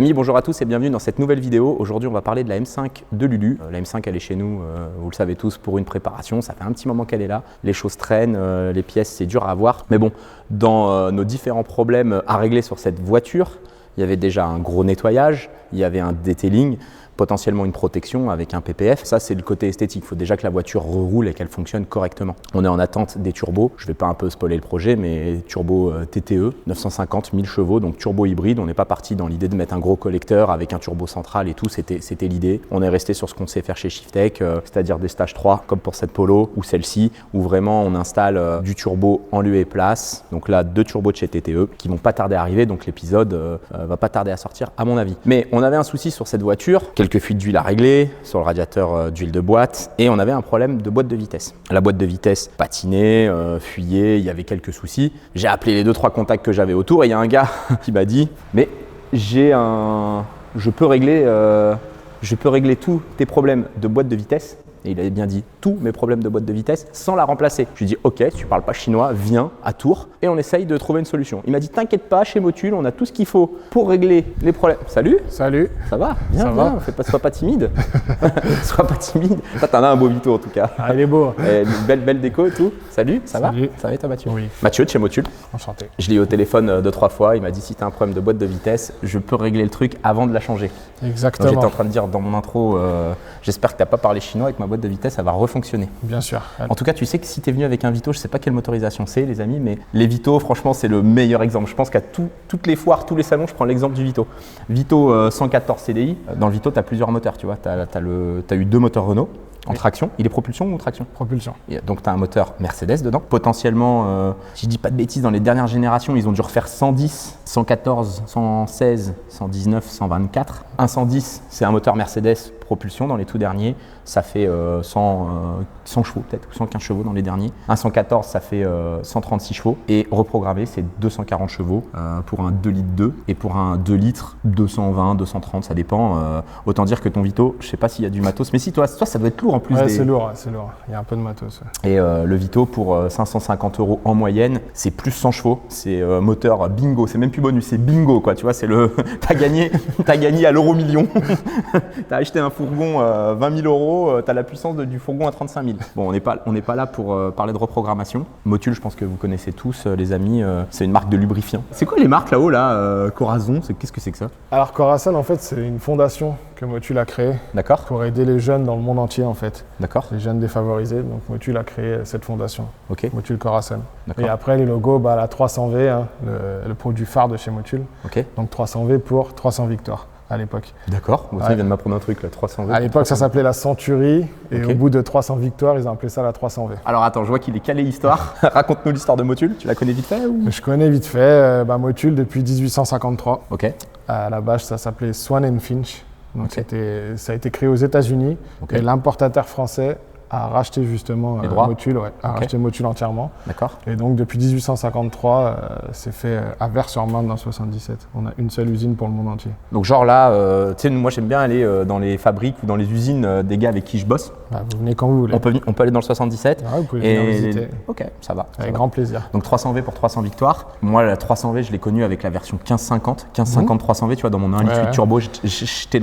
amis, bonjour à tous et bienvenue dans cette nouvelle vidéo. Aujourd'hui, on va parler de la M5 de Lulu. La M5, elle est chez nous, vous le savez tous, pour une préparation. Ça fait un petit moment qu'elle est là. Les choses traînent, les pièces, c'est dur à avoir. Mais bon, dans nos différents problèmes à régler sur cette voiture, il y avait déjà un gros nettoyage, il y avait un detailing, potentiellement une protection avec un PPF. Ça, c'est le côté esthétique. Il faut déjà que la voiture reroule et qu'elle fonctionne correctement. On est en attente des turbos. Je ne vais pas un peu spoiler le projet, mais turbo TTE, 950, 1000 chevaux, donc turbo hybride. On n'est pas parti dans l'idée de mettre un gros collecteur avec un turbo central et tout. C'était l'idée. On est resté sur ce qu'on sait faire chez Shiftech, c'est-à-dire des stages 3, comme pour cette Polo ou celle-ci, où vraiment on installe du turbo en lieu et place. Donc là, 2 turbos de chez TTE qui vont pas tarder à arriver. Donc l'épisode va pas tarder à sortir, à mon avis. Mais on avait un souci sur cette voiture. Quelques fuites d'huile à régler sur le radiateur d'huile de boîte et on avait un problème de boîte de vitesse. La boîte de vitesse patinait, fuyait, il y avait quelques soucis. J'ai appelé les 2-3 contacts que j'avais autour et il y a un gars qui m'a dit « mais je peux régler tous tes problèmes de boîte de vitesse ». Et il avait bien dit tous mes problèmes de boîte de vitesse sans la remplacer. Je lui ai dit ok, si tu parles pas chinois, viens à Tours et on essaye de trouver une solution. Il m'a dit t'inquiète pas, chez Motul, on a tout ce qu'il faut pour régler les problèmes. Salut. Salut. Ça va? Viens, sois pas timide. Sois pas timide. Toi, t'en as un beau Vito en tout cas. Ah, il est beau. Une belle déco et tout. Salut, ça va? Ça va et toi Mathieu? Oui. Mathieu de chez Motul. Enchanté. Je l'ai eu au téléphone 2-3 fois. Il m'a dit si tu as un problème de boîte de vitesse, je peux régler le truc avant de la changer. Exactement. J'étais en train de dire dans mon intro, j'espère que tu n'as pas parlé chinois et que ma boîte de vitesse, elle va refonctionner. Bien sûr. En tout cas, tu sais que si tu es venu avec un Vito, je ne sais pas quelle motorisation c'est, les amis, mais les Vito, franchement, c'est le meilleur exemple. Je pense qu'à toutes les foires, tous les salons, je prends l'exemple du Vito. Vito 114 CDI, dans le Vito, tu as plusieurs moteurs, tu vois. Tu as eu 2 moteurs Renault. En traction, il est propulsion ou traction? Propulsion. Donc tu as un moteur Mercedes dedans. Potentiellement, si je dis pas de bêtises, dans les dernières générations, ils ont dû refaire 110, 114, 116, 119, 124. Un 110, c'est un moteur Mercedes propulsion dans les tout derniers. Ça fait 100 chevaux peut-être, ou 115 chevaux dans les derniers. Un 114, ça fait 136 chevaux. Et reprogrammé, c'est 240 chevaux pour un 2 litres 2. Et pour un 2 litres, 220, 230, ça dépend. Autant dire que ton Vito, je sais pas s'il y a du matos. Mais si, toi ça doit être lourd en plus. Ouais, c'est lourd. Il y a un peu de matos. Ouais. Et le Vito, pour 550 € en moyenne, c'est plus 100 chevaux. C'est moteur bingo. C'est même plus bonus, c'est bingo quoi. Tu vois, c'est le. T'as gagné à l'euro million. T'as acheté un fourgon 20 000 €, t'as la puissance du fourgon à 35 000. Bon, on n'est pas là pour parler de reprogrammation. Motul, je pense que vous connaissez tous, les amis. C'est une marque de lubrifiant. C'est quoi les marques là-haut là, Corazon, qu'est-ce que c'est que ça? Alors Corazon, en fait, c'est une fondation que Motul a créée. D'accord. Pour aider les jeunes dans le monde entier en fait. D'accord. Les jeunes défavorisés. Donc Motul a créé cette fondation. Ok. Motul Corazon. D'accord. Et après les logos, la 300V, hein, le produit phare de chez Motul. Ok. Donc 300V pour 300 victoires à l'époque. D'accord. Bon, ça, il vient de m'apprendre un truc là, 300V. À l'époque, ça s'appelait la Century. Et Ok. au bout de 300 victoires, ils ont appelé ça la 300V. Alors attends, je vois qu'il est calé histoire. Raconte-nous l'histoire de Motul. Tu la connais vite fait ou? Je connais vite fait Motul depuis 1853. Ok. À la base, ça s'appelait Swan & Finch. Donc Ok. ça a été créé aux États-Unis. Ok. Et l'importateur français a racheté justement Les droits. Motul, a Ok. racheté Motul entièrement. D'accord. Et donc depuis 1853, c'est fait à Vers-sur-Marne dans 77. On a une seule usine pour le monde entier. Donc genre là, tu sais, moi j'aime bien aller dans les fabriques ou dans les usines des gars avec qui je bosse. Vous venez quand vous voulez. On peut aller dans le 77. Vous pouvez venir visiter. Ok, ça va. Avec grand plaisir. Donc 300V pour 300 victoires. Moi, la 300V, je l'ai connue avec la version 1550. 1550 300V, tu vois, dans mon 1 litre 8 turbo, j'étais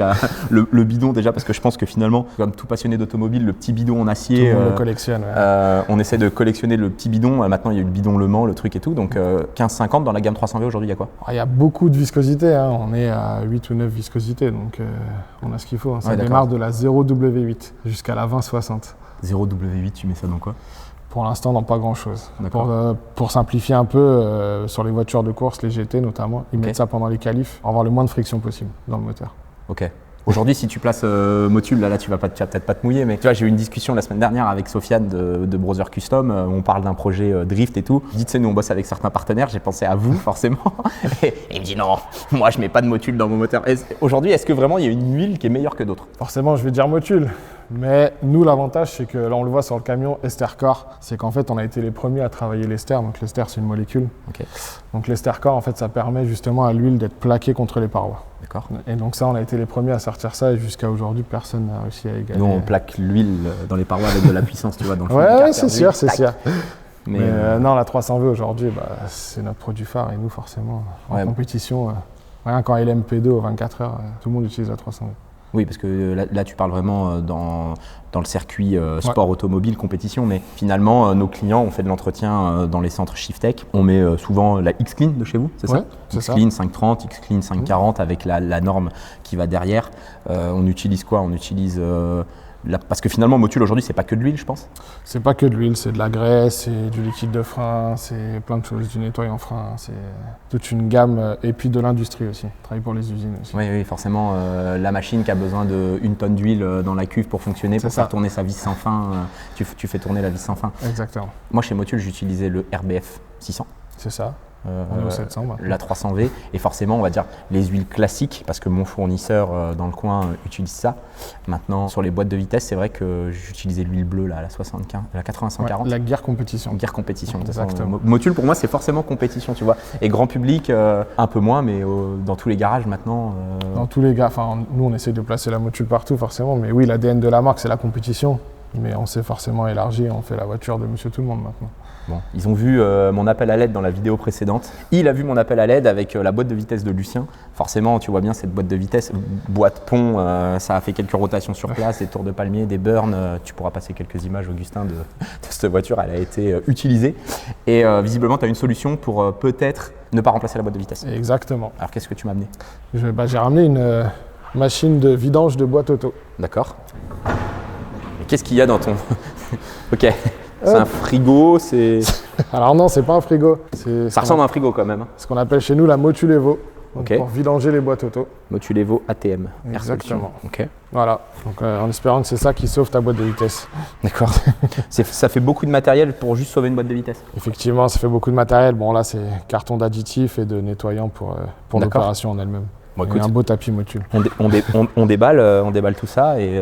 le bidon déjà parce que je pense que finalement, comme tout passionné d'automobile, le petit bidon en acier. Tout le monde le collectionne. Ouais. On essaie de collectionner le petit bidon. Maintenant, il y a eu le bidon Le Mans, le truc et tout. Donc 1550 dans la gamme 300V aujourd'hui, il y a quoi? Il y a beaucoup de viscosité. Hein. On est à 8 ou 9 viscosités. Donc on a ce qu'il faut. Hein. Ça Ouais, démarre de la 0W8 jusqu'à la 2060. 0W8, tu mets ça dans quoi? Pour l'instant, dans pas grand-chose. D'accord. Pour simplifier un peu, sur les voitures de course, les GT notamment, ils mettent ça pendant les qualifs pour avoir le moins de friction possible dans le moteur. Ok. Aujourd'hui, si tu places Motul, là tu vas peut-être pas te mouiller, mais tu vois, j'ai eu une discussion la semaine dernière avec Sofiane de Brother Custom, où on parle d'un projet drift et tout. Je dis, tu sais, nous on bosse avec certains partenaires, j'ai pensé à vous forcément. Et il me dit non, moi je mets pas de Motul dans mon moteur. Aujourd'hui, est-ce que vraiment il y a une huile qui est meilleure que d'autres? Forcément, je vais dire Motul. Mais nous, l'avantage, c'est que là, on le voit sur le camion Estercore, c'est qu'en fait, on a été les premiers à travailler l'ester. Donc l'ester, c'est une molécule. Ok. Donc l'Estercore, en fait, ça permet justement à l'huile d'être plaquée contre les parois. D'accord. Et donc ça, on a été les premiers à sortir ça et jusqu'à aujourd'hui, personne n'a réussi à égaler. Nous, on plaque l'huile dans les parois avec de la puissance, tu vois. Dans le fond du Ouais, carter c'est d'huile, sûr, c'est tac. sûr. Mais non, la 300V aujourd'hui, c'est notre produit phare et nous, forcément, en compétition, Rien qu'en LMP2 aux 24 heures, tout le monde utilise la 300V. Oui, parce que là, tu parles vraiment dans le circuit sport automobile, compétition, mais finalement, nos clients, on fait de l'entretien dans les centres Shiftech. On met souvent la X-Clean de chez vous, c'est ça? X-Clean 530, X-Clean 540 avec la norme qui va derrière. On utilise quoi? On utilise... parce que finalement, Motul aujourd'hui, c'est pas que de l'huile, je pense. C'est pas que de l'huile, c'est de la graisse, c'est du liquide de frein, c'est plein de choses, du nettoyant frein, c'est toute une gamme. Et puis de l'industrie aussi, travaille pour les usines aussi. Oui, forcément, la machine qui a besoin d'une tonne d'huile dans la cuve pour fonctionner, pour faire tourner sa vis sans fin, tu fais tourner la vis sans fin. Exactement. Moi, chez Motul, j'utilisais le RBF 600. C'est ça. On est au 700 maintenant. La 300V et forcément on va dire les huiles classiques parce que mon fournisseur dans le coin utilise ça. Maintenant sur les boîtes de vitesse c'est vrai que j'utilisais l'huile bleue là, la 75, la 80-140. La guerre compétition. Guerre compétition. Exactement. Motul pour moi c'est forcément compétition tu vois. Et grand public un peu moins mais dans tous les garages maintenant. Dans tous les gars, enfin nous on essaie de placer la Motul partout forcément mais oui l'ADN de la marque c'est la compétition. Mais on s'est forcément élargi, on fait la voiture de Monsieur Tout-le-Monde maintenant. Bon, ils ont vu mon appel à l'aide dans la vidéo précédente. Il a vu mon appel à l'aide avec la boîte de vitesse de Lucien. Forcément, tu vois bien cette boîte de vitesse, boîte pont, ça a fait quelques rotations sur place, des tours de palmier, des burns. Tu pourras passer quelques images, Augustin, de cette voiture. Elle a été utilisée. Et visiblement, tu as une solution pour peut-être ne pas remplacer la boîte de vitesse. Exactement. Alors, qu'est-ce que tu m'as amené? J'ai ramené une machine de vidange de boîte auto. D'accord. Qu'est-ce qu'il y a dans ton... Ok, c'est un frigo, c'est... Alors non, c'est pas un frigo. Ça ressemble à un frigo quand même. Ce qu'on appelle chez nous la Motul Evo, pour vidanger les boîtes auto. Motul Evo ATM. Exactement. Ok. Voilà, donc en espérant que c'est ça qui sauve ta boîte de vitesse. D'accord. Ça fait beaucoup de matériel pour juste sauver une boîte de vitesse. Effectivement, ça fait beaucoup de matériel. Bon là, c'est carton d'additifs et de nettoyant pour l'opération en elle-même. Bon, écoute, un beau tapis Motul. On déballe tout ça et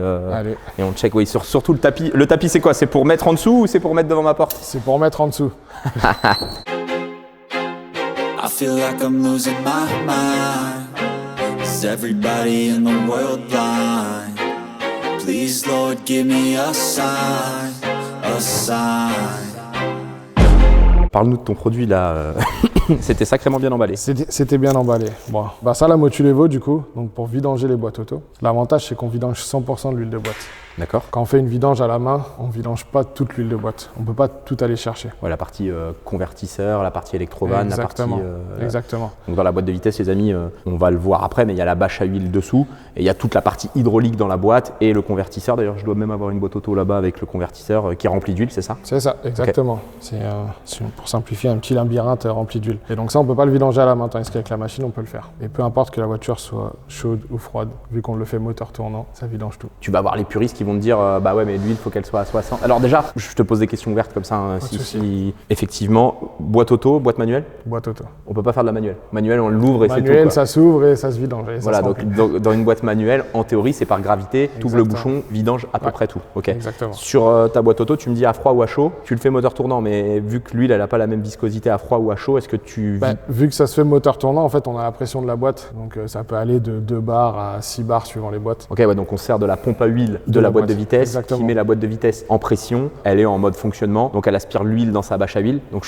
on check. Oui, surtout le tapis. Le tapis, c'est quoi? C'est pour mettre en dessous ou c'est pour mettre devant ma porte? C'est pour mettre en dessous. I feel like I'm losing my mind. Is everybody in the world blind? Please, Lord, give me a sign, a sign. Parle-nous de ton produit là. C'était sacrément bien emballé. C'était bien emballé. Bon, ça, la Motul Evo, du coup, donc pour vidanger les boîtes auto. L'avantage, c'est qu'on vidange 100% de l'huile de boîte. D'accord. Quand on fait une vidange à la main, on ne vidange pas toute l'huile de boîte. On ne peut pas tout aller chercher. Ouais, la partie convertisseur, la partie électrovanne, la partie... Exactement. Donc dans la boîte de vitesse, les amis, on va le voir après, mais il y a la bâche à huile dessous et il y a toute la partie hydraulique dans la boîte et le convertisseur. D'ailleurs, je dois même avoir une boîte auto là-bas avec le convertisseur qui est rempli d'huile, c'est ça? C'est ça, exactement. Okay. C'est pour simplifier un petit labyrinthe rempli d'huile. Et donc ça, on ne peut pas le vidanger à la main, tandis qu'avec la machine, on peut le faire. Et peu importe que la voiture soit chaude ou froide, vu qu'on le fait moteur tournant, ça vidange tout. Tu vas avoir les puristes qui vont te dire, bah ouais, mais l'huile, il faut qu'elle soit à 60. Alors déjà, je te pose des questions ouvertes comme ça. Hein, si effectivement, boîte auto, boîte manuelle? Boîte auto. On peut pas faire de la manuelle. Manuelle, on l'ouvre et c'est tout. Manuelle, ça s'ouvre et ça se vidange. Voilà, donc dans une boîte manuelle, en théorie, c'est par gravité. Tu ouvres le bouchon, vidange à peu près tout. Ok. Exactement. Sur ta boîte auto, tu me dis à froid ou à chaud. Tu le fais moteur tournant, mais vu que l'huile, elle n'a pas la même viscosité à froid ou à chaud, est-ce que tu... Vu que ça se fait moteur tournant, en fait, on a la pression de la boîte. Donc ça peut aller de 2 bars à 6 bars suivant les boîtes. Ok, ouais, donc on sert de la pompe à huile de la boîte de vitesse. Exactement. Qui met la boîte de vitesse en pression, elle est en mode fonctionnement, donc elle aspire l'huile dans sa bâche à huile. Donc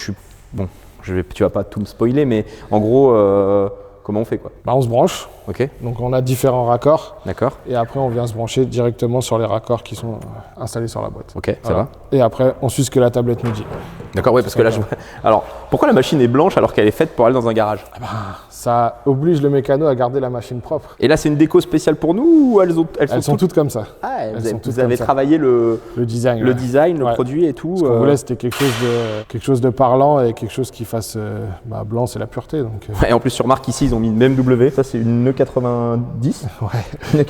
tu vas pas tout me spoiler, mais en gros, comment on fait quoi? On se branche. Ok. Donc on a différents raccords. D'accord. Et après on vient se brancher directement sur les raccords qui sont installés sur la boîte. Ok, ça va. Et après on suit ce que la tablette nous dit. D'accord, oui, parce que là je... Alors, pourquoi la machine est blanche alors qu'elle est faite pour aller dans un garage? Ça oblige le mécano à garder la machine propre. Et là c'est une déco spéciale pour nous ou elles sont toutes comme ça. Ah, vous avez travaillé le design, le produit et tout. Ce qu'on voulait c'était quelque chose de parlant et quelque chose qui fasse blanc, c'est la pureté. Donc, Et en plus sur marque ici ils ont mis une BMW, ça c'est une 90. Ouais.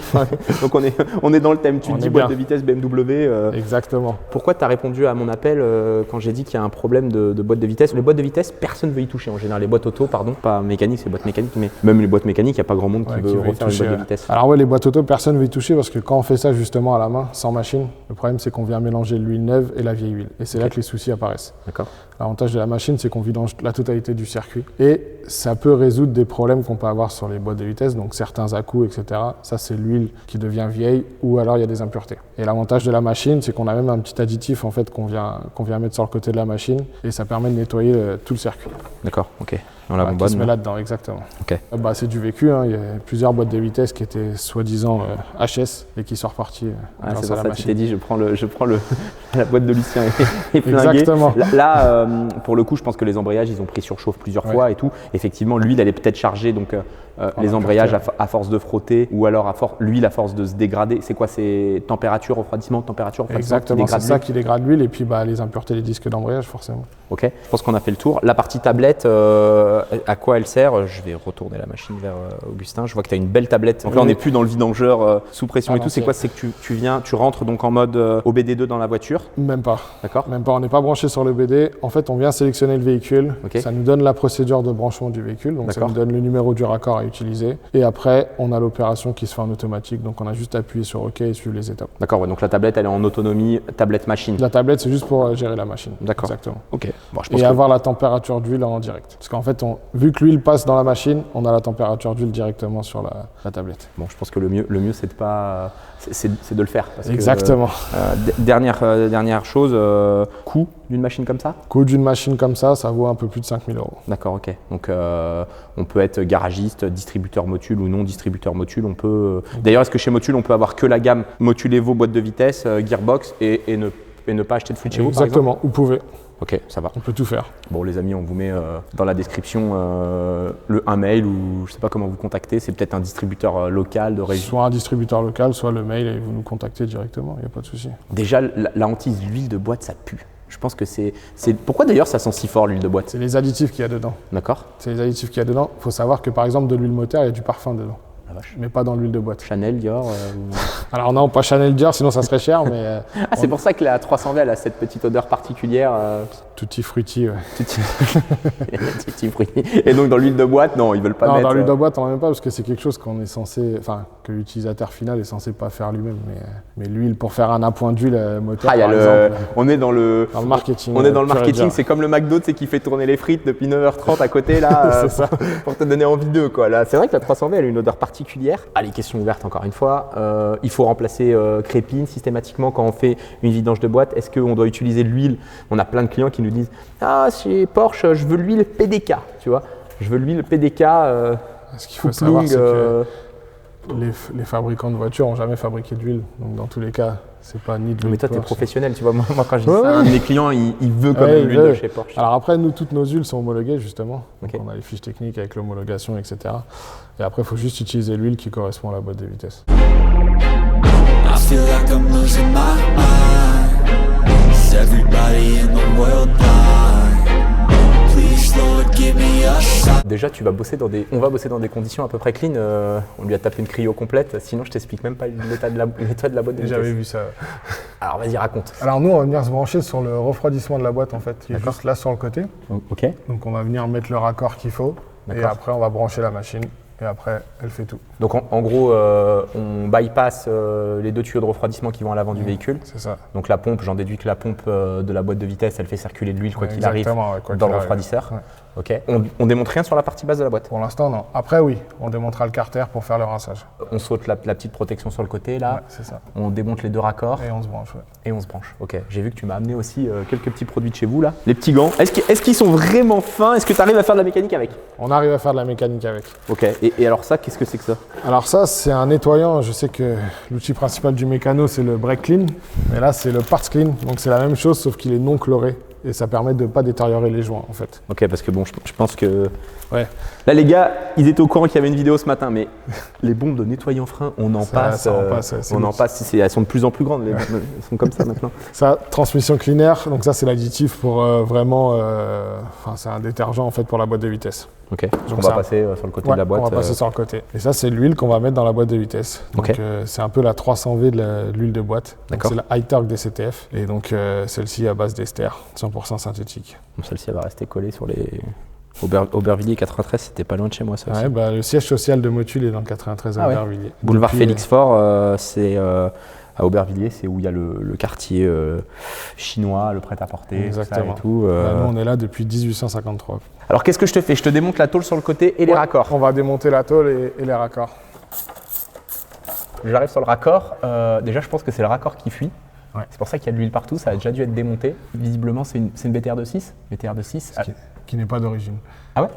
Donc on est dans le thème, tu dis boîte de vitesse BMW. Exactement. Pourquoi tu as répondu à mon appel quand j'ai dit qu'il y a un problème de boîte de vitesse? Les boîtes de vitesse, personne ne veut y toucher en général. Les boîtes auto, pardon, pas mécaniques, c'est boîtes mécaniques, mais même les boîtes mécaniques, il n'y a pas grand monde qui veut refaire une boîte de vitesse. Alors ouais, les boîtes auto, personne ne veut y toucher parce que quand on fait ça justement à la main, sans machine, le problème c'est qu'on vient mélanger l'huile neuve et la vieille huile. Et c'est là que les soucis apparaissent. D'accord. L'avantage de la machine, c'est qu'on vidange la totalité du circuit. Et ça peut résoudre des problèmes qu'on peut avoir sur les boîtes de vitesse, donc certains à-coups, etc. Ça, c'est l'huile qui devient vieille ou alors il y a des impuretés. Et l'avantage de la machine, c'est qu'on a même un petit additif en fait, qu'on vient mettre sur le côté de la machine machine et ça permet de nettoyer tout le circuit. D'accord, ok. Dans la Qui bonbonne. se met là-dedans, exactement. Ok. C'est du vécu, hein. Il y a plusieurs boîtes de vitesse qui étaient soi-disant HS et qui sont reparties grâce c'est à pour la ça que tu t'es machine. dit, je prends la boîte de Lucien et flinguée. Exactement. Là, pour le coup, je pense que les embrayages, ils ont pris surchauffe plusieurs fois et tout. Effectivement, l'huile, elle est peut-être chargée, donc les embrayages à force de frotter ou alors l'huile à force de se dégrader. C'est quoi? C'est température, refroidissement, température, refroidissement qui Exactement, dégrade c'est ça l'huile. qui dégrade l'huile et puis les impuretés des disques d'embrayage forcément. Ok, je pense qu'on a fait le tour. La partie tablette, à quoi elle sert? Je vais retourner la machine vers Augustin. Je vois que tu as une belle tablette. Donc là, on n'est plus dans le vidangeur sous pression et tout. C'est quoi? C'est que tu rentres donc en mode OBD2 dans la voiture. Même pas. D'accord. Même pas, on n'est pas branché sur le BD. En fait, on vient sélectionner le véhicule. Ok. Ça nous donne la procédure de branchement du véhicule. Donc ça D'accord. nous donne le numéro du raccord à utiliser. Et après, on a l'opération qui se fait en automatique. Donc on a juste à appuyer sur OK et suivre les étapes. D'accord, ouais, donc la tablette, elle est en autonomie tablette machine. La tablette, c'est juste pour gérer la machine. D'accord. Exactement. Ok. Bon, je pense Et que- avoir la température d'huile en direct. Parce qu'en fait, vu que l'huile passe dans la machine, on a la température d'huile directement sur la tablette. Bon, je pense que le mieux, c'est de pas, c'est de le faire. Parce que, Exactement. dernière chose, coût d'une machine comme ça. Coût d'une machine comme ça vaut un peu plus de 5 000 €. D'accord, ok. Donc on peut être garagiste, distributeur Motul ou non distributeur Motul. On peut. D'ailleurs, est-ce que chez Motul, on peut avoir que la gamme Motul Evo boîte de vitesse, gearbox et ne pas acheter de fluide chez vous, par exemple? Exactement, vous pouvez. Ok, ça va. On peut tout faire. Bon, les amis, on vous met dans la description un mail ou je sais pas comment vous contacter. C'est peut-être un distributeur local de région. Soit un distributeur local, soit le mail et vous nous contactez directement, il n'y a pas de souci. Déjà, la hantise, l'huile de boîte, ça pue. Je pense que c'est. Pourquoi d'ailleurs ça sent si fort l'huile de boîte? C'est les additifs qu'il y a dedans. D'accord. C'est les additifs qu'il y a dedans. Il faut savoir que par exemple, de l'huile moteur, il y a du parfum dedans. La vache. Mais pas dans l'huile de boîte. Chanel, Dior. Alors non, pas Chanel Dior, sinon ça serait cher, mais Ah, c'est pour ça que la 300V elle a cette petite odeur particulière. tutti frutti. Ouais. Petit fruit. Et donc dans l'huile de boîte, non, ils veulent pas Non, mettre. dans l'huile de boîte, on n'en met pas parce que c'est quelque chose qu'on est censé, que l'utilisateur final est censé pas faire lui-même. Mais l'huile, pour faire un appoint d'huile moteur, Ah, il y a par le. exemple, On est dans le. dans le marketing. On est dans le pur et marketing, dur. c'est comme le McDo, tu sais, qui fait tourner les frites depuis 9h30 à côté là, C'est ça. pour te donner envie d'eux quoi. Là, c'est vrai que la 300V elle a une odeur particulière. Allez, question ouverte encore une fois. Il faut remplacer crépine systématiquement quand on fait une vidange de boîte. Est-ce qu'on doit utiliser de l'huile? On a plein de clients qui nous disent ah chez Porsche je veux l'huile PDK, tu vois. Je veux l'huile PDK. Ce qu'il faut savoir, Coupling, c'est que les fabricants de voitures n'ont jamais fabriqué d'huile. Donc dans tous les cas, c'est pas ni de l'huile Mais toi, tu es Porsche. professionnel, tu vois. Moi quand je dis Ouais, ça, ouais. un de mes clients, il veut quand Ouais, même il l'huile de veut. chez Porsche. Alors après, nous, toutes nos huiles sont homologuées justement. Donc Ok. on a les fiches techniques avec l'homologation, etc. Et après, il faut juste utiliser l'huile qui correspond à la boîte de vitesse. I feel like I'm losing my mind. Is everybody in the world blind? Please, Lord, give me a sign. Déjà, on va bosser dans des conditions à peu près clean. On lui a tapé une cryo complète. Sinon, je t'explique même pas l'état de la boîte de vitesse. J'avais vu ça. Alors, vas-y, raconte. Alors nous, on va venir se brancher sur le refroidissement de la boîte en fait, qui est D'accord. juste là sur le côté. Ok. Donc on va venir mettre le raccord qu'il faut. Et D'accord. après, on va brancher la machine. Et après, elle fait tout. Donc, en gros, on bypass les deux tuyaux de refroidissement qui vont à l'avant du véhicule. C'est ça. Donc, la pompe, j'en déduis que la pompe de la boîte de vitesse, elle fait circuler de l'huile quoi qu'il arrive Exactement, ouais, quoi dans qu'il le arrive. refroidisseur. Ouais. Ok. On démonte rien sur la partie basse de la boîte. Pour l'instant, non. Après, oui, on démontera le carter pour faire le rinçage. On saute la petite protection sur le côté là. Ouais, c'est ça. On démonte les deux raccords. Et on se branche, ouais. Et on se branche. Ok, j'ai vu que tu m'as amené aussi quelques petits produits de chez vous là. Les petits gants. Est-ce qu'ils sont vraiment fins? Est-ce que tu arrives à faire de la mécanique avec? On arrive à faire de la mécanique avec. Ok, et alors ça, qu'est-ce que c'est que ça? Alors ça, c'est un nettoyant. Je sais que l'outil principal du mécano, c'est le brake clean. Mais là, c'est le parts clean. Donc c'est la même chose, sauf qu'il est non chloré. Et ça permet de ne pas détériorer les joints, en fait. Ok, parce que bon, je pense que... Ouais. Là les gars, ils étaient au courant qu'il y avait une vidéo ce matin, mais les bombes de nettoyant frein, on en passe. ça en passe, ouais, c'est on bon. en passe, elles sont de plus en plus grandes, elles sont comme ça maintenant. Ça, transmission clean air. Donc ça, c'est l'additif pour vraiment... c'est un détergent, en fait, pour la boîte de vitesse. Ok, donc on ça- va passer sur le côté Ouais, de la boîte. on va passer sur le côté. Et ça, c'est l'huile qu'on va mettre dans la boîte de vitesse. Donc, Ok. c'est un peu la 300V de l'huile de boîte. Donc, D'accord. c'est la High Torque DCTF. Et donc, celle-ci à base d'ester, 100% synthétique. Bon, celle-ci, elle va rester collée sur les... Aubervilliers 93, c'était pas loin de chez moi ça aussi. Ouais, bah, le siège social de Motul est dans le 93 à Ah ouais. Aubervilliers. Boulevard Depuis, Félix Faure, c'est à Aubervilliers, c'est où il y a le quartier chinois, le prêt-à-porter, tout ça Exactement. et tout. Bah, nous, on est là depuis 1853. Alors qu'est-ce que je te fais? Je te démonte la tôle sur le côté et les Ouais, raccords. On va démonter la tôle et les raccords. J'arrive sur le raccord. Déjà, je pense que c'est le raccord qui fuit. Ouais. C'est pour ça qu'il y a de l'huile partout, ça a déjà dû être démonté. Visiblement, c'est une BTR de 6. BTR de 6. Qui n'est pas d'origine. Ah ouais.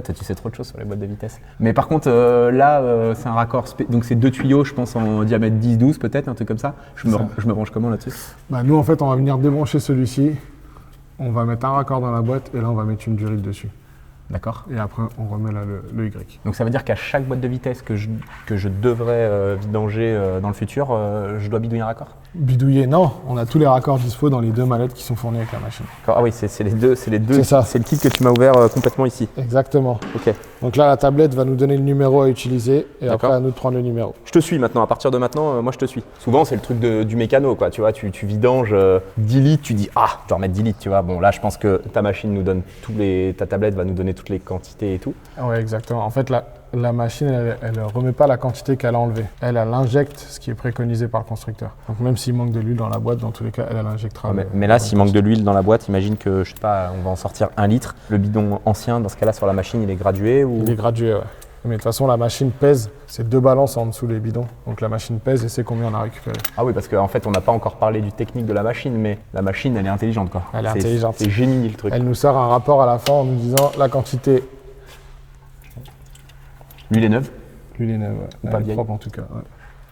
Tu sais trop de choses sur les boîtes de vitesse. Mais par contre, c'est un raccord. Donc c'est 2 tuyaux, je pense, en diamètre 10-12 peut-être, un truc comme ça. Je me branche comment là-dessus? Nous, en fait, on va venir débrancher celui-ci. On va mettre un raccord dans la boîte et là, on va mettre une durite dessus. D'accord. Et après, on remet là le Y. Donc ça veut dire qu'à chaque boîte de vitesse que je devrais vidanger dans le futur, je dois bidouiller un raccord? Bidouiller, non. On a tous les raccords dispo dans les 2 mallettes qui sont fournies avec la machine. Ah oui, c'est les deux. C'est ça. C'est le kit que tu m'as ouvert complètement ici. Exactement. Ok. Donc là, la tablette va nous donner le numéro à utiliser et après, à nous de prendre le numéro. Je te suis maintenant. À partir de maintenant, moi je te suis. Souvent, c'est le truc du mécano, quoi. Tu vois, tu vidanges 10 litres, tu dis ah, je dois remettre 10 litres. Tu vois. Bon, là, je pense que ta machine nous donne ta tablette va nous donner toutes les quantités et tout. Oui, exactement. En fait, la machine, elle ne remet pas la quantité qu'elle a enlevée. Elle injecte ce qui est préconisé par le constructeur. Donc même s'il manque de l'huile dans la boîte, dans tous les cas, elle injectera. Mais là, s'il manque de l'huile dans la boîte, imagine que, je sais pas, on va en sortir 1 litre. Le bidon ancien, dans ce cas-là, sur la machine, il est gradué ou... Il est gradué, ouais. Mais de toute façon, la machine pèse. C'est 2 balances en dessous des bidons. Donc la machine pèse et c'est combien on a récupéré. Ah oui, parce qu'en fait, on n'a pas encore parlé du technique de la machine, mais la machine, elle est intelligente, quoi. Elle est intelligente. C'est génie, le truc. Elle nous sort un rapport à la fin en nous disant la quantité. L'huile est neuve? L'huile est neuve, ouais. Ou pas Elle est vieille. propre en tout cas. Ouais.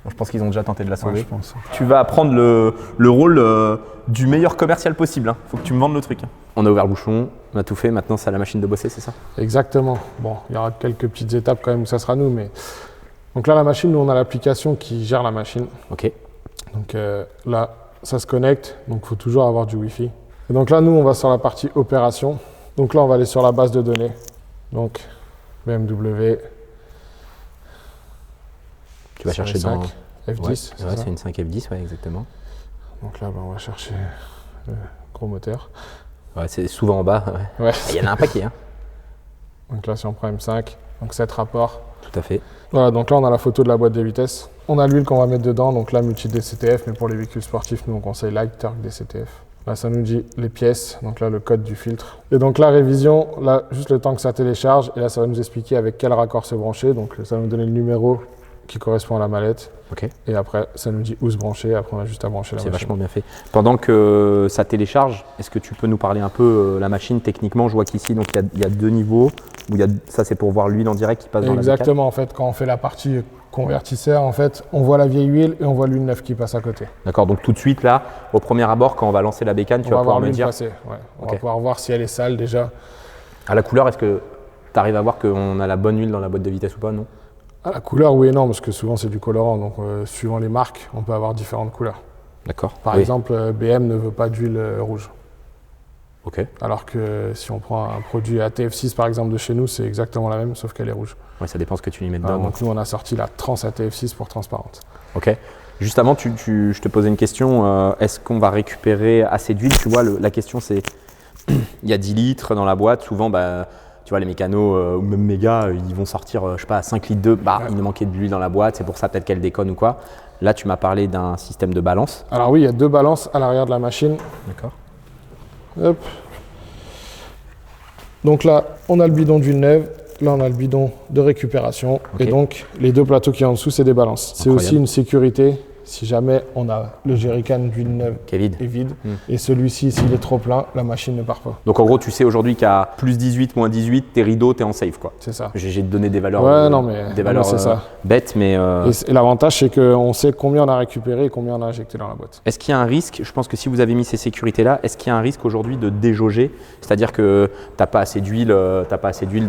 Bon, je pense qu'ils ont déjà tenté de la sauver. Ouais, je pense. Tu vas prendre le rôle du meilleur commercial possible. Hein. Faut que tu me vendes le truc. Hein. On a ouvert le bouchon, on a tout fait. Maintenant, c'est à la machine de bosser, c'est ça? Exactement. Bon, il y aura quelques petites étapes quand même où ça sera nous, mais. Donc là, la machine, nous, on a l'application qui gère la machine. Ok. Donc là, ça se connecte, donc il faut toujours avoir du Wi-Fi. Et donc là, nous, on va sur la partie opération. Donc là, on va aller sur la base de données. Donc, BMW. Tu vas chercher dans... F10, ouais, c'est une 5 F10, ouais, exactement. Donc là, on va chercher le gros moteur. Ouais, c'est souvent en bas. Ouais. Ouais. Il y en a un paquet. Hein. Donc là, si on prend M5, donc 7 rapports. Tout à fait. Voilà, donc là, on a la photo de la boîte de vitesse. On a l'huile qu'on va mettre dedans, donc là, multi-DCTF, mais pour les véhicules sportifs, nous, on conseille Light Turk DCTF. Là, ça nous dit les pièces, donc là, le code du filtre. Et donc la révision, là, juste le temps que ça télécharge, et là, ça va nous expliquer avec quel raccord se brancher. Donc ça va nous donner le numéro qui correspond à la mallette. Ok. Et après, ça nous dit où se brancher. Après, on a juste à brancher la machine. C'est vachement bien fait. Pendant que ça télécharge, est-ce que tu peux nous parler un peu la machine techniquement? Je vois qu'ici, donc il y a 2 niveaux. Où ça, c'est pour voir l'huile en direct qui passe dans la bécane. Exactement. En fait, quand on fait la partie convertisseur, en fait, on voit la vieille huile et on voit l'huile neuve qui passe à côté. D'accord. Donc tout de suite là, au premier abord, quand on va lancer la bécane, tu vas pouvoir me dire. Passer, ouais. On va pouvoir voir si elle est sale déjà. À la couleur, est-ce que tu arrives à voir qu'on a la bonne huile dans la boîte de vitesse ou pas? Non. À la couleur, oui et non, parce que souvent c'est du colorant. Donc suivant les marques, on peut avoir différentes couleurs. D'accord. Par exemple, BM ne veut pas d'huile rouge. Ok. Alors que si on prend un produit ATF6 par exemple de chez nous, c'est exactement la même, sauf qu'elle est rouge. Ouais, ça dépend ce que tu lui mets dedans. Donc nous, on a sorti la Trans ATF6 pour transparente. Ok. Juste avant, je te posais une question. Est-ce qu'on va récupérer assez d'huile? Tu vois, la question c'est, il y a 10 litres dans la boîte. Souvent, tu vois, les mécanos ou même méga, ils vont sortir, je sais pas, 5 litres d'eau. Il nous manquait de l'huile dans la boîte. C'est pour ça peut-être qu'elle déconne ou quoi. Là, tu m'as parlé d'un système de balance. Alors oui, il y a 2 balances à l'arrière de la machine. D'accord. Hop. Donc là, on a le bidon d'huile neuve. Là, on a le bidon de récupération. Okay. Et donc, les 2 plateaux qui sont en dessous, c'est des balances. C'est aussi une sécurité. Si jamais on a le jerrycan d'huile neuve qui est vide, et celui-ci, s'il est trop plein, la machine ne part pas. Donc en gros, tu sais aujourd'hui qu'à plus 18, moins 18, tes rideaux, t'es en safe, quoi. C'est ça. J'ai donné des valeurs, c'est ça. Bêtes, mais... Et l'avantage, c'est qu'on sait combien on a récupéré et combien on a injecté dans la boîte. Est-ce qu'il y a un risque, je pense que si vous avez mis ces sécurités-là, est-ce qu'il y a un risque aujourd'hui de déjauger? C'est-à-dire que t'as pas assez d'huile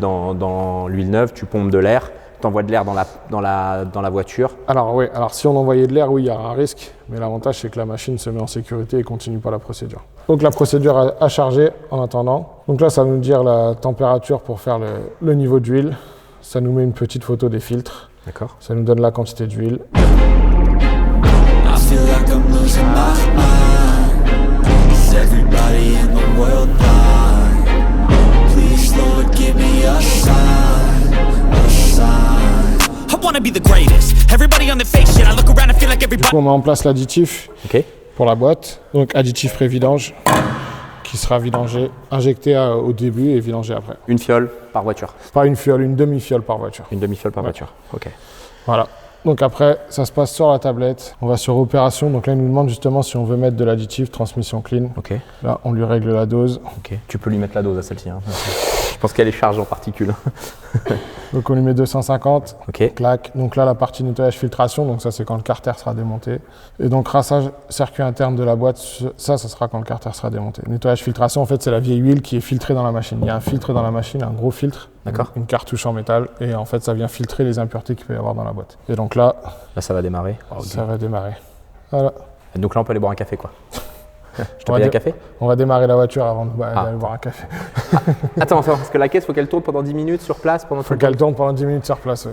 dans l'huile neuve, tu pompes de l'air, t'envoies de l'air dans la voiture. Alors oui, si on envoyait de l'air, oui, il y a un risque, mais l'avantage c'est que la machine se met en sécurité et continue pas la procédure. Donc la procédure a chargé en attendant. Donc là, ça va nous dire la température pour faire le niveau d'huile. Ça nous met une petite photo des filtres. D'accord. Ça nous donne la quantité d'huile. I feel like I'm losing my mind. Is everybody in the world blind? Please, Lord, give me a sign, a sign. I wanna be the greatest. Everybody on the fake shit. I look around and feel like Du everybody. coup, on met en place l'additif Ok. pour la boîte. Donc additif pré-vidange qui sera vidangé, injecté au début et vidangé après. Une fiole par voiture. Pas une fiole, une demi-fiole par voiture. Une demi-fiole par voiture. Ok. Voilà. Donc après, ça se passe sur la tablette. On va sur opération. Donc là, il nous demande justement si on veut mettre de l'additif, transmission clean. Ok. Là, on lui règle la dose. Ok. Tu peux lui mettre la dose à celle-ci. Hein. Je pense qu'elle est chargée en particules. Donc on lui met 250. Ok. Clac. Donc là, la partie nettoyage filtration. Donc ça, c'est quand le carter sera démonté. Et donc rinçage circuit interne de la boîte. Ça sera quand le carter sera démonté. Nettoyage filtration, en fait, c'est la vieille huile qui est filtrée dans la machine. Il y a un filtre dans la machine, un gros filtre. D'accord. Une cartouche en métal. Et en fait, ça vient filtrer les impuretés qu'il peut y avoir dans la boîte. Et donc là, ça va démarrer. ça va démarrer. Voilà. Et donc là, on peut aller boire un café, quoi. Je te On va paye un café? On va démarrer la voiture avant d'aller boire un café. Attends, parce que la caisse, faut qu'elle tourne pendant 10 minutes sur place pendant Faut qu'elle tourne pendant 10 minutes sur place. Ouais.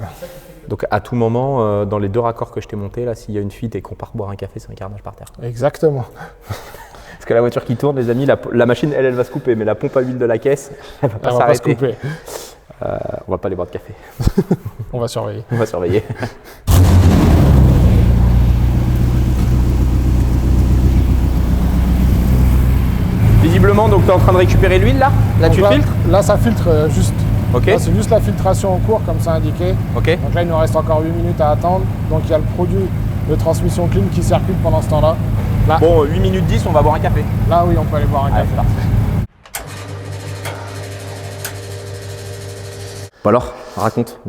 Donc à tout moment, dans les 2 raccords que je t'ai montés, là, s'il y a une fuite et qu'on part boire un café, c'est un carnage par terre. Exactement. Parce que la voiture qui tourne, les amis, la machine, elle va se couper, mais la pompe à huile de la caisse, elle va pas Elle va pas se s'arrêter. couper. On va pas aller boire de café. On va surveiller. On va surveiller. Visiblement, donc tu es en train de récupérer l'huile là? Là, Donc tu filtres? Là, ça filtre juste. Ok. Là, c'est juste la filtration en cours, comme c'est indiqué. Ok. Donc là, il nous reste encore 8 minutes à attendre. Donc il y a le produit de transmission clean qui circule pendant ce temps-là. Là, Bon, 8 minutes 10, on va boire un café. là, oui, on peut aller boire un café. Bon alors, raconte.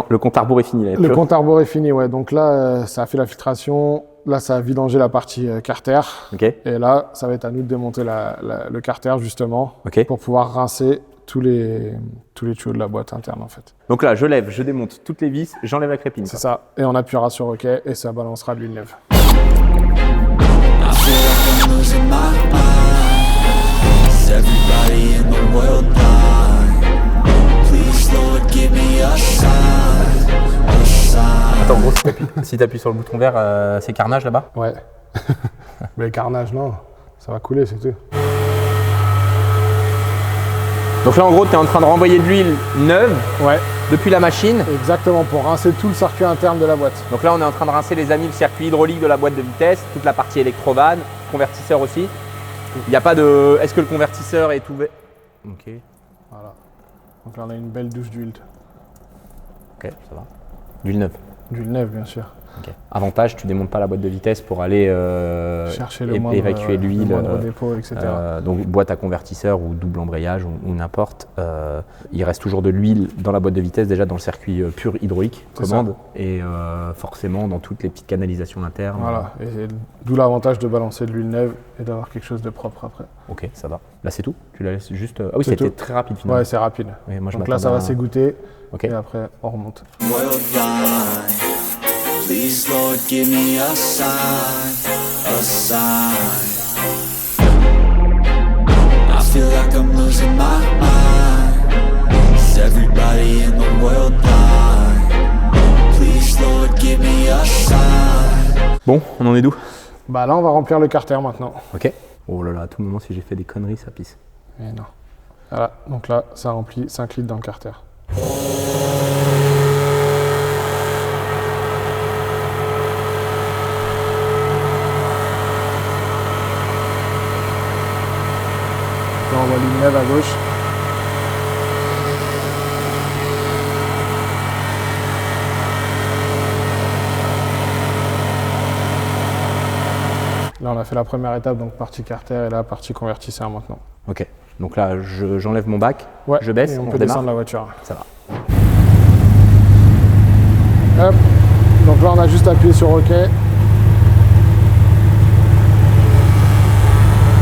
Le compte à rebours est fini. Là, Le compte à rebours est fini, ouais. Donc là, ça a fait la filtration. Là, ça a vidangé la partie carter. Ok. Et là, ça va être à nous de démonter le carter, justement, Ok. pour pouvoir rincer tous les tuyaux de la boîte interne, en fait. Donc là, je lève, je démonte toutes les vis, j'enlève la crépine. C'est ça. Et on appuiera sur OK et ça balancera de l'huile neuve. I feel like I'm losing my mind. Is everybody in the world blind? Please, Lord, give me a sign, a sign. Attends, gros, si t'appuies sur le bouton vert, c'est carnage là-bas? Ouais. Mais carnage, non. Ça va couler, c'est tout. Donc là, en gros, tu es en train de renvoyer de l'huile neuve Ouais. depuis la machine. Exactement, pour rincer tout le circuit interne de la boîte. Donc là, on est en train de rincer, les amis, le circuit hydraulique de la boîte de vitesse, toute la partie électrovanne, convertisseur aussi. Il n'y a pas de... Est-ce que le convertisseur est ouvert? Ok. Voilà. Donc là, on a une belle douche d'huile. Ok, ça va. D'huile neuve. D'huile neuve, bien sûr. Ok. Avantage, tu démontes pas la boîte de vitesse pour aller Chercher le moindre, évacuer l'huile. le moindre dépôt, etc. Donc boîte à convertisseur ou double embrayage ou n'importe. Il reste toujours de l'huile dans la boîte de vitesse, déjà dans le circuit pur hydraulique, C'est commande, et forcément dans toutes les petites canalisations internes. Voilà. Et d'où l'avantage de balancer de l'huile neuve et d'avoir quelque chose de propre après. Ok, ça va. Là c'est tout? Tu la laisses juste... Ah oui, C'est c'était tout. très rapide finalement. Ouais, c'est rapide. Oui, moi, je Donc là, ça m'attendais va à- s'égoutter Ok. et après, on remonte. World blind. Please, Lord, give me a sign, a sign. I feel like I'm losing my mind. Is everybody in the world blind? Please, Lord, give me a sign. Bon, on en est d'où? Bah là, on va remplir le carter maintenant. Ok. Oh là là, à tout moment, si j'ai fait des conneries, ça pisse. Mais non. Voilà, donc là, ça remplit 5 litres dans le carter. Là, on voit l'huile neuve à gauche. Là, on a fait la première étape, donc partie carter, et là, partie convertisseur maintenant. Ok. Donc là, j'enlève mon bac, Ouais, je baisse, et on peut redémarre. descendre la voiture. Ça va. Hop. Donc là, on a juste appuyé sur OK.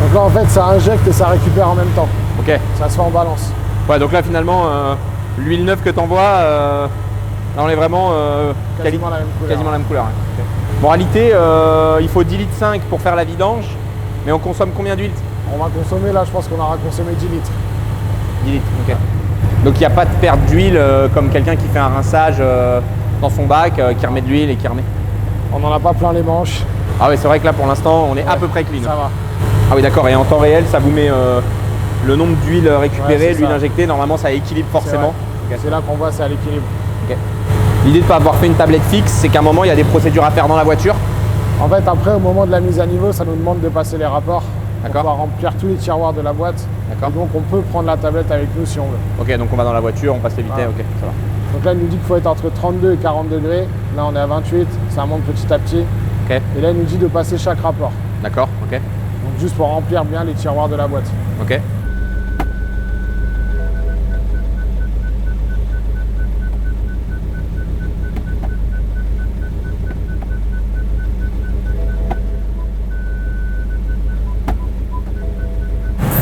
Donc là, en fait, ça injecte et ça récupère en même temps. Ok. Ça se fait en balance. Ouais, donc là, finalement, l'huile neuve que t'envoies, là, on est vraiment Quasiment la même couleur. quasiment la même couleur. Ouais. Ok. Moralité, il faut 10 litres 5 pour faire la vidange, mais on consomme combien d'huile? On va consommer, là, je pense qu'on aura consommé 10 litres. 10 litres, ok. Donc il n'y a pas de perte d'huile comme quelqu'un qui fait un rinçage dans son bac, qui remet de l'huile et qui remet. On n'en a pas plein les manches. Ah oui, c'est vrai que là pour l'instant on est à peu près clean. Ça va. Ah oui d'accord, et en temps réel ça vous met le nombre d'huiles Ouais, récupérées, c'est l'huile ça. injectée, normalement ça équilibre forcément. C'est c'est là qu'on voit, c'est à l'équilibre. Ok. L'idée de ne pas avoir fait une tablette fixe, c'est qu'à un moment il y a des procédures à faire dans la voiture. En fait, après, au moment de la mise à niveau, ça nous demande de passer les rapports. On D'accord. va remplir tous les tiroirs de la boîte. D'accord. Et donc, on peut prendre la tablette avec nous si on veut. Ok, donc on va dans la voiture, on passe les vitesses, Ah. ok, ça va. Donc là, il nous dit qu'il faut être entre 32 et 40 degrés. Là, on est à 28, ça monte petit à petit. Ok. Et là, il nous dit de passer chaque rapport. D'accord, ok. Donc, juste pour remplir bien les tiroirs de la boîte. Ok.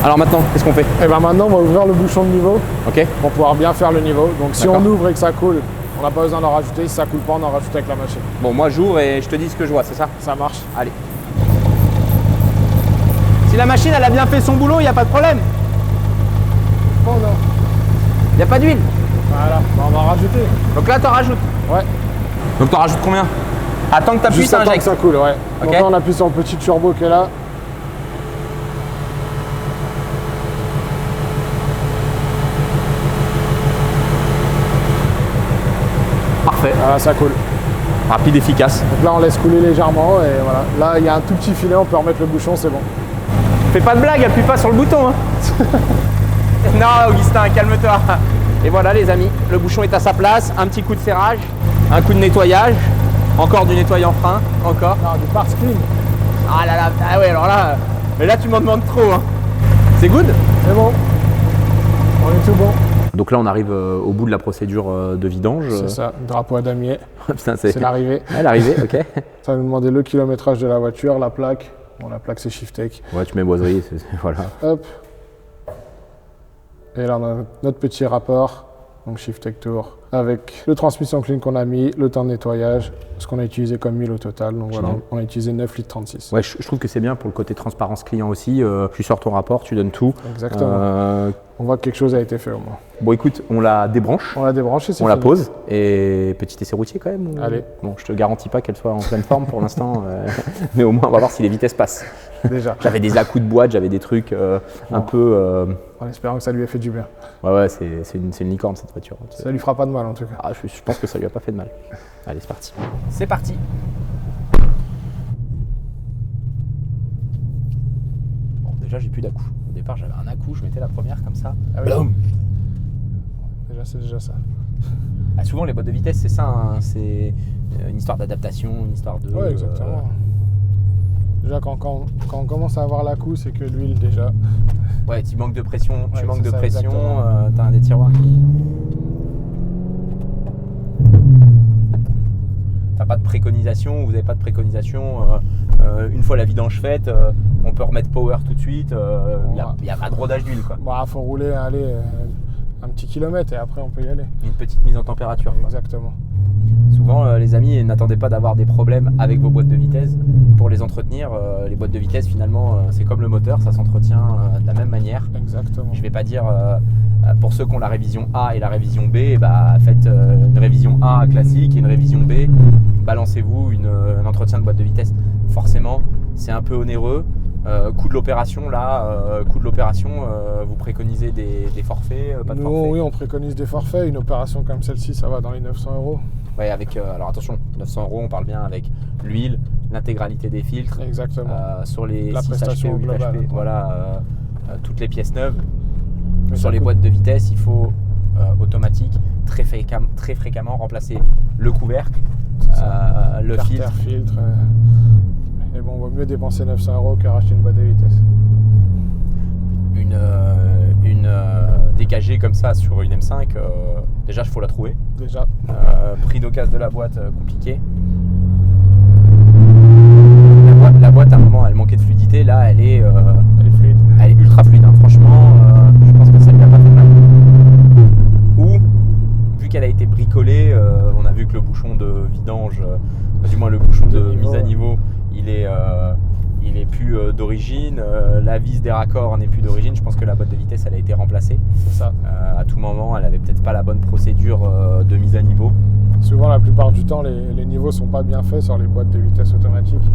Alors maintenant, qu'est-ce qu'on fait? Et ben maintenant, on va ouvrir le bouchon de niveau Ok. pour pouvoir bien faire le niveau. Donc, si D'accord. on ouvre et que ça coule, on n'a pas besoin d'en rajouter. Si ça coule pas, on en rajoute avec la machine. Bon, moi j'ouvre et je te dis ce que je vois, c'est ça? Ça marche. Allez. Si la machine elle a bien fait son boulot, il n'y a pas de problème. Bon, non. Il n'y a pas d'huile. Voilà, bah, on va en rajouter. Donc là, t'en rajoutes. Ouais. Donc t'en rajoutes combien? Attends que t'appuies, Juste ça attends que injecte. ça coule, ouais. Ok. Donc là, on appuie sur le petit turbo qui est là. Parfait. Voilà, ça coule. Rapide, efficace. Donc là, on laisse couler légèrement et voilà. Là, il y a un tout petit filet, on peut remettre le bouchon, c'est bon. Fais pas de blague, appuie pas sur le bouton. Hein. Non, Augustin, calme-toi. Et voilà, les amis, le bouchon est à sa place. Un petit coup de serrage, un coup de nettoyage, encore du nettoyant frein, encore. Non, du parts clean. Ah là là, ah ouais, alors là, mais là tu m'en demandes trop. Hein. C'est good? C'est bon. On est tout bon. Donc là, on arrive au bout de la procédure de vidange. C'est ça, drapeau à damier. Putain, C'est l'arrivée. Ouais, l'arrivée, ok. Ça va nous demander le kilométrage de la voiture, la plaque. Bon, la plaque, c'est Shiftech. Ouais, tu mets boiserie, voilà. Hop. Et là, on a notre petit rapport. Donc Shiftech Tour. Avec le transmission clean qu'on a mis, le temps de nettoyage, ce qu'on a utilisé comme huile au total. Donc voilà, on a utilisé 9 litres 36. Ouais, je trouve que c'est bien pour le côté transparence client aussi. Tu sors ton rapport, tu donnes tout. Exactement. On voit que quelque chose a été fait au moins. Bon, écoute, on la débranche, On l'a débranché, c'est on la fini. pose et petit essai routier quand même. Allez. Bon, je te garantis pas qu'elle soit en pleine forme pour l'instant, mais au moins on va voir si les vitesses passent. Déjà. J'avais des à-coups de boîte, j'avais des trucs un peu. En espérant que ça lui ait fait du bien. Ouais, c'est une licorne cette voiture. Ça lui fera pas de mal en tout cas. Ah, je pense que ça lui a pas fait de mal. Allez, c'est parti. C'est parti. Bon, déjà j'ai plus d'à-coups. Au départ j'avais un à-coup, je mettais la première comme ça. Ah oui. Bloum. Déjà, c'est déjà ça. Ah, souvent les boîtes de vitesse c'est ça, hein. C'est une histoire d'adaptation, une histoire de. Ouais, exactement. Déjà, quand on commence à avoir la coup, c'est que l'huile déjà. Ouais, tu manques de pression, Ouais, tu manques c'est de ça, pression, exactement. t'as un des tiroirs qui. T'as pas de préconisation, vous n'avez pas de préconisation. Une fois la vidange faite, on peut remettre power tout de suite. Il n'y a pas de rodage d'huile, quoi. Bah, faut rouler, aller un petit kilomètre et après on peut y aller. Une petite mise en température, quoi. Exactement. Souvent, les amis, n'attendez pas d'avoir des problèmes avec vos boîtes de vitesse pour les entretenir. Les boîtes de vitesse, finalement, c'est comme le moteur, ça s'entretient de la même manière. Exactement. Je vais pas dire, pour ceux qui ont la révision A et la révision B, bah, faites une révision A classique et une révision B, balancez-vous un entretien de boîte de vitesse. Forcément, c'est un peu onéreux. Coût de l'opération, vous préconisez des forfaits, pas de Nous, forfaits? oui, on préconise des forfaits. Une opération comme celle-ci, ça va dans les 900 €. Ouais, avec, alors attention, 900 €, on parle bien avec l'huile, l'intégralité des filtres, Exactement. sur les La 6 prestation HP ou 8 globale, HP, ouais. voilà, toutes les pièces neuves. Mais Sur ça les coûte- boîtes de vitesse, il faut automatique, très fréquemment remplacer le couvercle, le Carter, filtre. Et bon, vaut mieux dépenser 900 € que racheter une boîte de vitesse. Une DKG comme ça sur une M5, déjà il faut la trouver. Déjà. Prix d'occasion de la boîte compliqué. La boîte à un moment elle manquait de fluidité, là elle est Elle est fluide. ultra fluide, hein. Franchement je pense que ça lui a pas fait de mal. Ou vu qu'elle a été bricolée, on a vu que le bouchon de vidange, du moins le bouchon de mise à niveau, il est plus d'origine, la vis des raccords n'est plus d'origine. Je pense que la boîte de vitesse elle a été remplacée. C'est ça. À tout moment elle avait peut-être pas la bonne procédure de mise à niveau. Souvent, la plupart du temps, les niveaux sont pas bien faits sur les boîtes de vitesse automatiques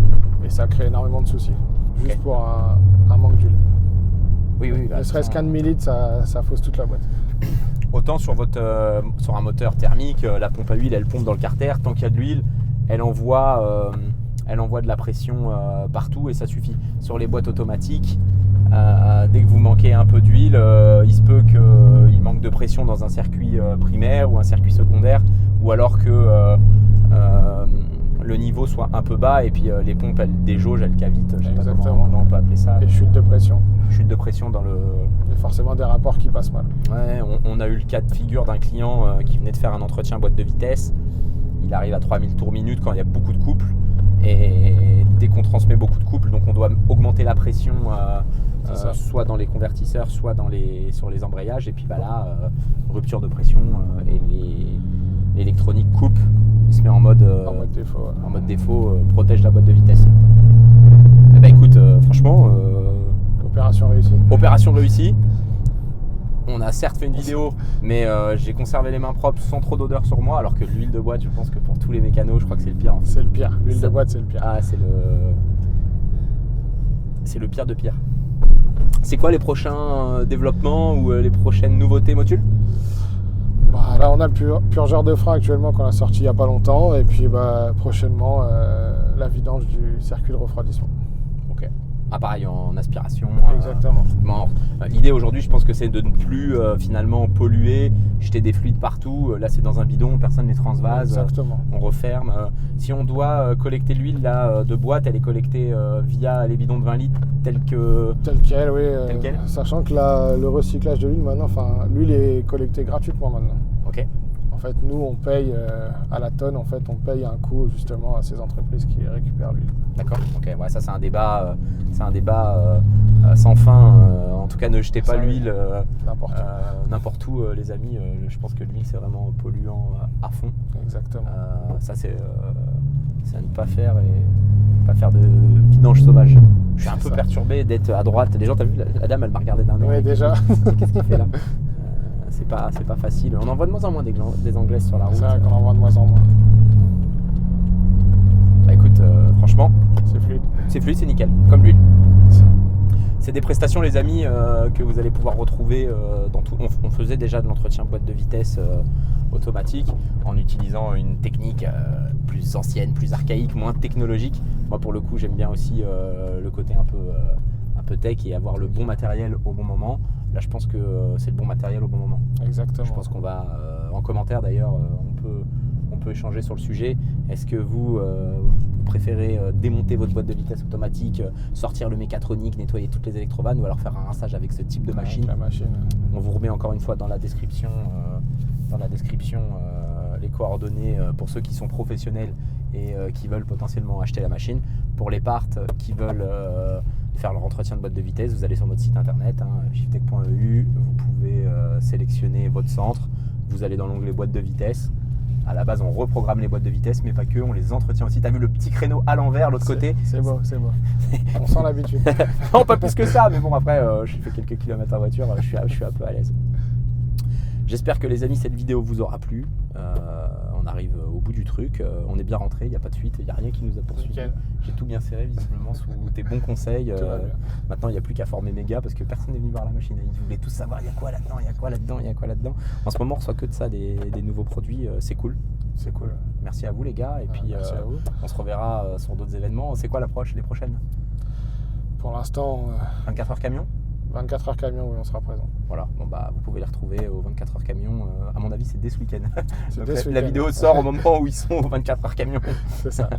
et ça crée énormément de soucis. Juste Ok. pour un manque d'huile. Oui, Ne serait-ce qu'un demi-litre, ça fausse toute la boîte. Autant sur un moteur thermique, la pompe à huile elle pompe dans le carter, tant qu'il y a de l'huile, elle envoie de la pression partout et ça suffit. Sur les boîtes automatiques, dès que vous manquez un peu d'huile, il se peut qu'il manque de pression dans un circuit primaire ou un circuit secondaire, ou alors que le niveau soit un peu bas et puis les pompes elles déjaugent, elles cavitent, je sais pas Exactement. comment on peut appeler ça. Et chute de pression. Chute de pression dans le... Et forcément des rapports qui passent mal. Ouais, on a eu le cas de figure d'un client qui venait de faire un entretien boîte de vitesse. Il arrive à 3000 tours minute quand il y a beaucoup de couples. Et dès qu'on transmet beaucoup de couples, donc on doit augmenter la pression soit dans les convertisseurs, soit sur les embrayages. Et puis bah là, rupture de pression et l'électronique coupe. Il se met en mode défaut. Ouais. En mode défaut, protège la boîte de vitesse. Eh ben écoute, franchement... Opération réussie. Opération réussie. On a certes fait une vidéo, mais j'ai conservé les mains propres sans trop d'odeur sur moi, alors que l'huile de boîte, je pense que pour tous les mécanos, je crois que c'est le pire. C'est le pire. L'huile de boîte, c'est le pire. Ah, c'est le pire de pire. C'est quoi les prochains développements ou les prochaines nouveautés modules? Bah, là, on a le purgeur de frein actuellement qu'on a sorti il n'y a pas longtemps. Et puis bah, prochainement, la vidange du circuit de refroidissement. Ok. Ah, pareil, en aspiration. Exactement. L'idée aujourd'hui, je pense que c'est de ne plus finalement polluer, jeter des fluides partout. Là, c'est dans un bidon, personne ne les transvase. Exactement. On referme. Si on doit collecter l'huile là, de boîte, elle est collectée via les bidons de 20 litres tels quel, oui. Tel quel. Sachant que le recyclage de l'huile maintenant, l'huile est collectée gratuitement maintenant. Ok. En fait, nous, on paye à la tonne, en fait, on paye un coût justement à ces entreprises qui récupèrent l'huile. D'accord. Ok. Ouais, ça c'est un débat sans fin. En tout cas, ne jetez pas l'huile n'importe où, les amis. Je pense que l'huile c'est vraiment polluant à fond. Exactement. Ça c'est à ne pas faire et pas faire de vidange sauvage. Je suis un peu perturbé d'être à droite. Les gens, t'as vu, la dame, elle m'a regardé d'un an. Oui, déjà. Qu'est-ce qu'il fait là? C'est pas facile. On en voit de moins en moins des anglaises sur la route. C'est vrai qu'on en voit de moins en moins. Bah écoute, franchement, c'est fluide. C'est fluide, c'est nickel, comme l'huile. C'est des prestations, les amis, que vous allez pouvoir retrouver dans tout. On faisait déjà de l'entretien boîte de vitesse automatique en utilisant une technique plus ancienne, plus archaïque, moins technologique. Moi, pour le coup, j'aime bien aussi le côté un peu tech et avoir le bon matériel au bon moment. Là, je pense que c'est le bon matériel au bon moment. Exactement. Je pense qu'on va, en commentaire d'ailleurs, on peut échanger sur le sujet. Est-ce que vous préférez démonter votre boîte de vitesse automatique, sortir le mécatronique, nettoyer toutes les électrovannes ou alors faire un rinçage avec ce type de machine? Avec la machine. On vous remet encore une fois dans la description, les coordonnées pour ceux qui sont professionnels et qui veulent potentiellement acheter la machine. Pour les parts qui veulent faire leur entretien de boîte de vitesse, vous allez sur notre site internet, shiftech.eu, vous pouvez sélectionner votre centre, vous allez dans l'onglet boîte de vitesse. À la base, on reprogramme les boîtes de vitesse, mais pas que, on les entretient aussi. T'as vu le petit créneau à l'envers, l'autre côté? C'est beau, c'est beau. On sent l'habitude. Non, pas plus que ça, mais bon, après, je fais quelques kilomètres en voiture, je suis un peu à l'aise. J'espère que les amis, cette vidéo vous aura plu. On arrive au bout du truc, on est bien rentré, il n'y a pas de fuite, il n'y a rien qui nous a poursuivi. J'ai tout bien serré visiblement sous tes bons conseils. Maintenant, il n'y a plus qu'à former mes gars parce que personne n'est venu voir la machine. Ils voulaient tous savoir il y a quoi là-dedans, il y a quoi là-dedans, il y a quoi là-dedans. En ce moment, on reçoit que de ça, des nouveaux produits, c'est cool. C'est cool. Merci à vous les gars, et puis merci à vous. on se reverra sur d'autres événements. C'est quoi l'approche, les prochaines? Pour l'instant, 24 heures camion? 24 heures camion, oui, on sera présent. Voilà, bon bah vous pouvez les retrouver aux 24 heures camion. À mon avis, c'est dès ce week-end. Donc, la vidéo sort au moment où ils sont aux 24 heures camion. C'est ça.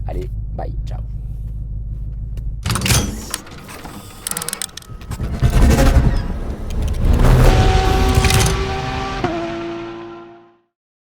Allez, bye, ciao.